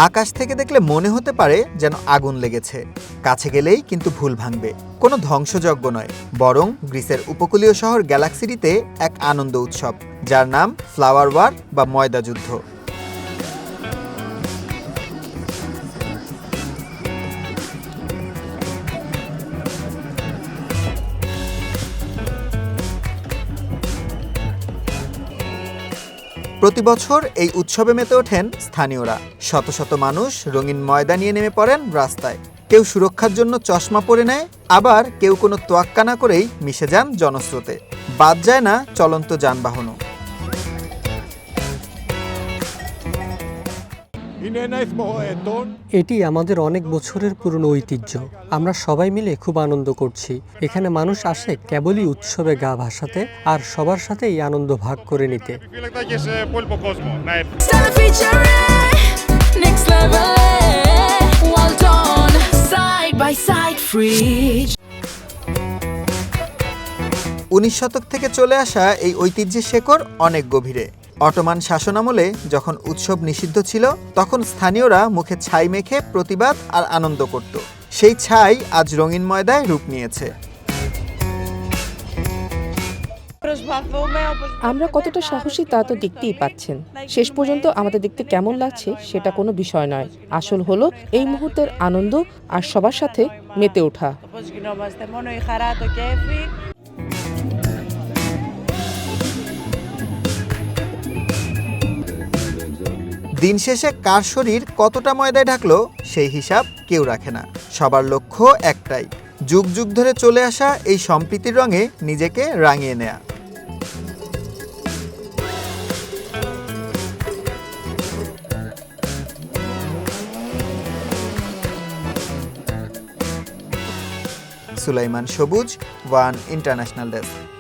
আকাশ থেকে দেখলে মনে হতে পারে যেন আগুন লেগেছে, কাছে গেলেই কিন্তু ভুল ভাঙবে। কোনো ধ্বংসযজ্ঞ নয়, বরং গ্রিসের উপকূলীয় শহর গ্যালাক্সিটিতে এক আনন্দ উৎসব, যার নাম ফ্লাওয়ার ওয়ার বা ময়দা যুদ্ধ। প্রতি বছর এই উৎসবে মেতে ওঠেন স্থানীয়রা। শত শত মানুষ রঙিন ময়দা নিয়ে নেমে পড়েন রাস্তায়। কেউ সুরক্ষার জন্য চশমা পরে নেয়, আবার কেউ কোনো তোয়াক্কা না করেই মিশে যান জনস্রোতে। বাদ যায় না চলন্ত যানবাহনও। এটি আমাদের অনেক বছরের পুরনো ঐতিহ্য। আমরা সবাই মিলে খুব আনন্দ করছি। এখানে মানুষ আসে কেবলই উৎসবে গা ভাসাতে আর সবার সাথে এই আনন্দ ভাগ করে নিতে। উনিশ শতক থেকে চলে আসা এই ঐতিহ্যের শেকড় অনেক গভীরে। অটোমান শাসনামলে যখন উৎসব নিষিদ্ধ ছিল, তখন স্থানীয়রা মুখে ছাই মেখে প্রতিবাদ আর আনন্দ করত। সেই ছাই আজ রঙিন ময়দায় রূপ নিয়েছে। আমরা কতটা সাহসী তা তো দেখতেই পাচ্ছেন। শেষ পর্যন্ত আমাদের দেখতে কেমন লাগছে সেটা কোনো বিষয় নয়, আসল হলো এই মুহূর্তের আনন্দ আর সবার সাথে মেতে ওঠা। দিন শেষে কার শরীর কতটা ময়দায় ঢাকলো সেই হিসাব কেউ রাখে না। সবার লক্ষ্য একটাই, যুগ যুগ ধরে চলে আসা এই সম্প্রীতির রঙে নিজেকে রাঙিয়ে নেয়া। সুলাইমান সবুজ, ওয়ান ইন্টারন্যাশনাল ডেস্ক।